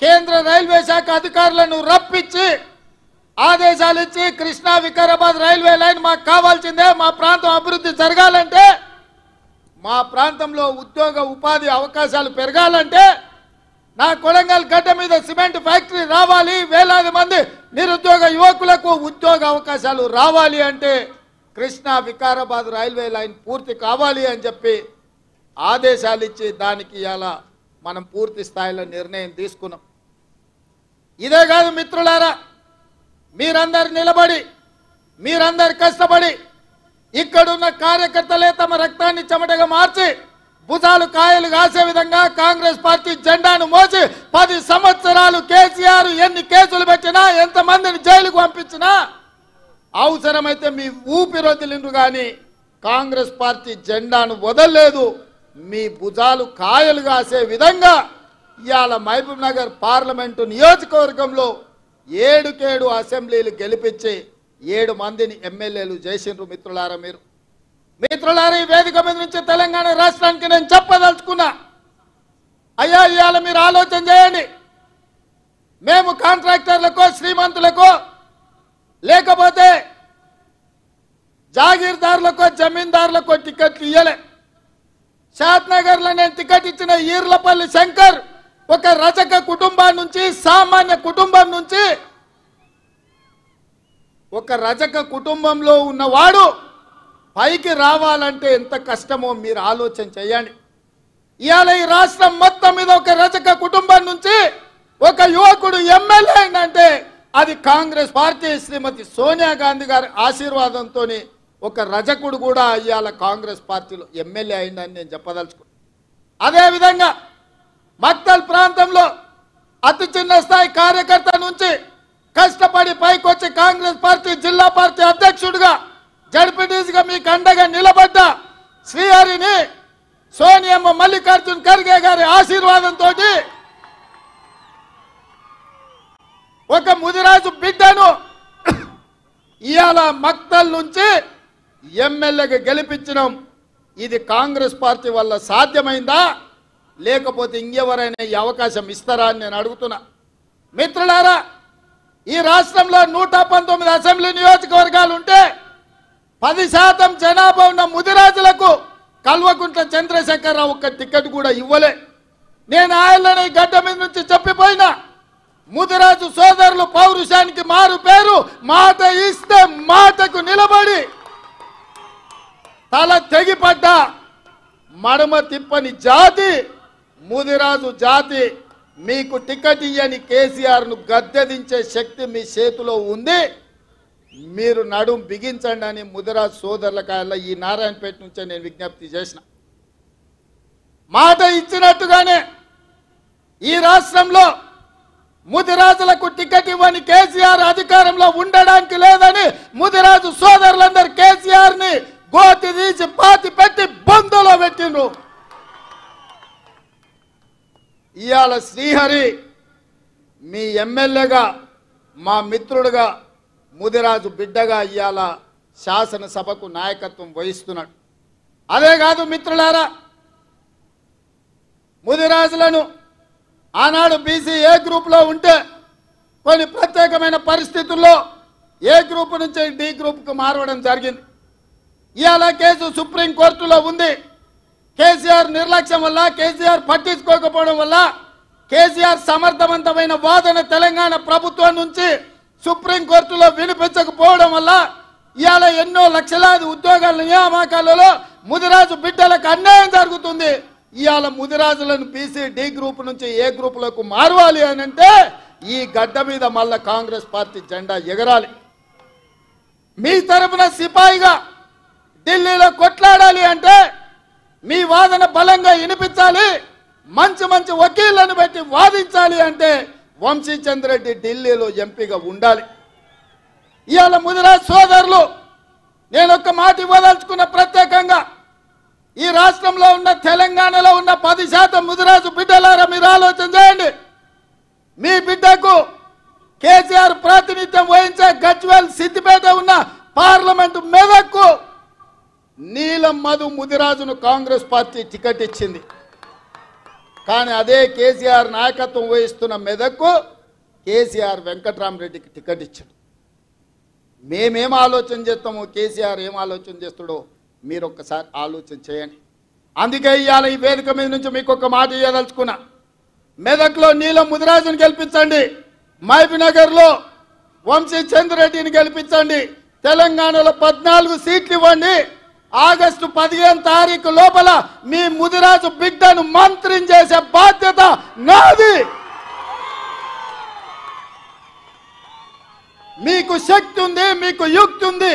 కేంద్ర రైల్వే శాఖ అధికారులను రప్పించి ఆదేశాలు ఇచ్చి కృష్ణా వికారాబాద్ రైల్వే లైన్ మాకు కావాల్సిందే, మా ప్రాంతం అభివృద్ధి జరగాలంటే, మా ప్రాంతంలో ఉద్యోగ ఉపాధి అవకాశాలు పెరగాలంటే, నా కొడంగల్ గడ్డ మీద సిమెంట్ ఫ్యాక్టరీ రావాలి, వేలాది మంది నిరుద్యోగ యువకులకు ఉద్యోగ అవకాశాలు రావాలి అంటే కృష్ణా వికారాబాద్ రైల్వే లైన్ పూర్తి కావాలి అని చెప్పి ఆదేశాలు ఇచ్చి దానికి ఇలా మనం పూర్తి స్థాయిలో నిర్ణయం తీసుకున్నాం. ఇదే కాదు మిత్రులారా, మీరందరు నిలబడి మీరందరు కష్టపడి ఇక్కడున్న కార్యకర్తలే తమ రక్తాన్ని చెమటగా మార్చి భుజాలు కాయలు కాసే విధంగా కాంగ్రెస్ పార్టీ జెండాను మోసి 10 సంవత్సరాలు కేసీఆర్ ఎన్ని కేసులు పెట్టినా ఎంతమందిని జైలుకు పంపించినా అవసరమైతే మీ ఊపిరొదిలిండ్రు కానీ కాంగ్రెస్ పార్టీ జెండాను వదలలేదు. మీ భుజాలు కాయలు కాసే విధంగా ఇవాళ మహబూబ్ నగర్ పార్లమెంటు నియోజకవర్గంలో 7 అసెంబ్లీలు గెలిపించి 7 మందిని ఎమ్మెల్యేలు చేసిండ్రు. మిత్రులారా, ఈ వేదిక మీద నుంచి తెలంగాణ రాష్ట్రానికి నేను చెప్పదలుచుకున్నా, అయ్యా ఇవాళ మీరు ఆలోచన చేయండి. మేము కాంట్రాక్టర్లకో శ్రీమంతులకో లేకపోతే జాగీర్దారులకో జమీందారులకో టికెట్లు ఇయ్యలే. షాద్నగర్లో నేను టికెట్ ఇచ్చిన ఈర్లపల్లి శంకర్ ఒక రజక కుటుంబం నుంచి, సామాన్య కుటుంబం నుంచి, ఒక రజక కుటుంబంలో ఉన్నవాడు పైకి రావాలంటే ఎంత కష్టమో మీరు ఆలోచన చేయండి. ఇవాళ ఈ రాష్ట్రం మొత్తం మీద ఒక రజక కుటుంబం నుంచి ఒక యువకుడు ఎమ్మెల్యే అయిందంటే అది కాంగ్రెస్ పార్టీ శ్రీమతి సోనియా గాంధీ గారి ఆశీర్వాదంతో ఒక రజకుడు కూడా ఇవాళ కాంగ్రెస్ పార్టీలో ఎమ్మెల్యే అయిందని నేను చెప్పదలుచుకున్నాను. అదేవిధంగా మక్తల్ ప్రాంతంలో అతి చిన్న స్థాయి కార్యకర్త నుంచి కష్టపడి పైకి వచ్చి కాంగ్రెస్ పార్టీ జిల్లా పార్టీ అధ్యక్షుడిగా జడ్పీటీసీగా మీకు అండగా నిలబడ్డ శ్రీహరిని సోనియమ్మ మల్లికార్జున్ ఖర్గే గారి ఆశీర్వాదంతో ఒక ముదిరాజు బిడ్డను ఇవాళ మక్తల్ నుంచి ఎమ్మెల్యేగా గెలిపించడం ఇది కాంగ్రెస్ పార్టీ వల్ల సాధ్యమైందా లేకపోతే ఇంకెవరైనా ఈ అవకాశం ఇస్తారా అని నేను అడుగుతున్నా. మిత్రులారా, ఈ రాష్ట్రంలో 119 అసెంబ్లీ నియోజకవర్గాలు ఉంటే 10% జనాభా ఉన్న ముదిరాజులకు కల్వకుంట్ల చంద్రశేఖరరావు ఒక్క టికెట్ కూడా ఇవ్వలే. నేను ఆయనని గడ్డ మీద నుంచి చెప్పిపోయినా, ముదిరాజు సోదరులు పౌరుషానికి మారు పేరు, మాట ఇస్తే మాటకు నిలబడి తల తెగిపడ్డ మడమ తిప్పని జాతి ముదిరాజు జాతి. మీకు టికెట్ ఇయ్యని కేసీఆర్ను గద్దెదించే శక్తి మీ చేతిలో ఉంది, మీరు నడుం బిగించండి అని ముదిరాజు సోదరుల ఈ నారాయణపేట నుంచే నేను విజ్ఞప్తి చేసిన. మాట ఇచ్చినట్టుగానే ఈ రాష్ట్రంలో ముదిరాజులకు టికెట్ ఇవ్వని కేసీఆర్ అధికారంలో ఉండడానికి లేదని ముదిరాజు సోదరులందరూ కేసీఆర్ని గోతి తీసి పాతి పెట్టి బంధులో పెట్టిండ్రు. ఇవాళ శ్రీహరి మీ ఎమ్మెల్యేగా, మా మిత్రుడుగా, ముదిరాజు బిడ్డగా ఇవాళ శాసనసభకు నాయకత్వం వహిస్తున్నాడు. అదే కాదు మిత్రులారా, ముదిరాజులను ఆనాడు బీసీ ఏ గ్రూప్లో ఉంటే కొన్ని ప్రత్యేకమైన పరిస్థితుల్లో ఏ గ్రూప్ నుంచి డి గ్రూప్కు మారవడం జరిగింది. ఇవాళ కేసు సుప్రీంకోర్టులో ఉంది. కేసీఆర్ నిర్లక్ష్యం వల్ల, కేసీఆర్ పట్టించుకోకపోవడం వల్ల, కేసీఆర్ సమర్థవంతమైన వాదన తెలంగాణ ప్రభుత్వం నుంచి సుప్రీంకోర్టులో వినిపించకపోవడం వల్ల ఇవాళ ఎన్నో లక్షలాది ఉద్యోగాల నియామకాలలో ముదిరాజు బిడ్డలకు అన్యాయం జరుగుతుంది. ఇవాళ ముదిరాజులను బీసీ డి గ్రూప్ నుంచి ఏ గ్రూపులకు మారవాలి అని అంటే ఈ గడ్డ మీద మళ్ళా కాంగ్రెస్ పార్టీ జెండా ఎగరాలి. మీ తరపున సిపాయిగా ఢిల్లీలో కొట్లాడాలి అంటే మీ వాదన బలంగా వినిపించాలి. మంచి మంచి వకీళ్లను పెట్టి వాదించాలి అంటే వంశీచంద్రెడ్డి ఢిల్లీలో ఎంపీగా ఉండాలి. ఇవాళ ముదిరాజ్ సోదరులు నేను ఒక మాట ఇవ్వదలుచుకున్న, ప్రత్యేకంగా ఈ రాష్ట్రంలో ఉన్న తెలంగాణలో ఉన్న 10% ముదిరాజు బిడ్డలారా మీరు ఆలోచన చేయండి. మీ బిడ్డకు కేసీఆర్ ప్రాతినిధ్యం వహించే గజ్వేల్ సిద్దిపేట ఉన్న పార్లమెంటు మెదక్కు నీలం మధు ముదిరాజును కాంగ్రెస్ పార్టీ టికెట్ ఇచ్చింది. కానీ అదే కేసీఆర్ నాయకత్వం వహిస్తున్న మెదక్కు కేసీఆర్ వెంకట్రామరెడ్డికి టికెట్ ఇచ్చాడు. మేమేం ఆలోచన చేస్తామో కేసీఆర్ ఏం ఆలోచన చేస్తాడో మీరు ఒక్కసారి ఆలోచన చేయండి. అందుకే ఇవాళ ఈ వేదిక మీద నుంచి మీకు ఒక మాట ఇవ్వదలుచుకున్నా. మెదక్లో నీలం ముదిరాజుని గెలిపించండి, మహబూబ్నగర్లో వంశీ చంద్రెడ్డిని గెలిపించండి, తెలంగాణలో 14 సీట్లు ఇవ్వండి. ఆగస్టు 15 తారీఖు లోపల మీ ముదిరాజు బిడ్డను మంత్రిని చేసే బాధ్యత నాది. మీకు శక్తి ఉంది, మీకు యుక్తి ఉంది,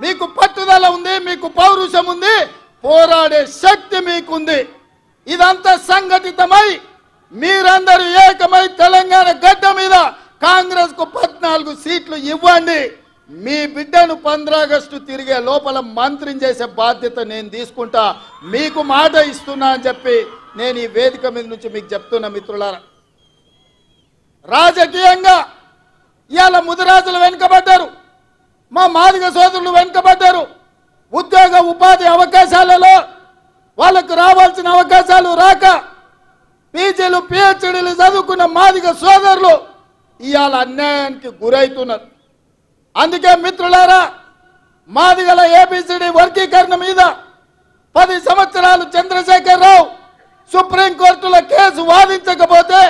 మీకు పట్టుదల ఉంది, మీకు పౌరుషం ఉంది, పోరాడే శక్తి మీకుంది. ఇదంతా సంఘటితమై మీరందరూ ఏకమై తెలంగాణ గడ్డ మీద కాంగ్రెస్ కు 14 సీట్లు ఇవ్వండి. మీ బిడ్డను 15 ఆగస్టు తిరిగే లోపల మంత్రిని చేసే బాధ్యత నేను తీసుకుంటా, మీకు మాట ఇస్తున్నా అని చెప్పి నేను ఈ వేదిక మీద నుంచి మీకు చెప్తున్నా. మిత్రులారా, రాజకీయంగా ఇవాళ ముదిరాజులు వెనుకబడ్డారు, మా మాదిగ సోదరులు వెనుకబడ్డారు. ఉద్యోగ ఉపాధి అవకాశాలలో వాళ్ళకు రావాల్సిన అవకాశాలు రాక పీజీలు పిహెచ్డీలు చదువుకున్న మాదిగ సోదరులు ఇవాళ అన్యాయానికి గురవుతున్నారు. అందుకే మిత్రులారా, మాదిగల ఏబిసిడి వర్గీకరణ మీద 10 సంవత్సరాలు చంద్రశేఖర్ రావు సుప్రీంకోర్టులో కేసు వాదించకపోతే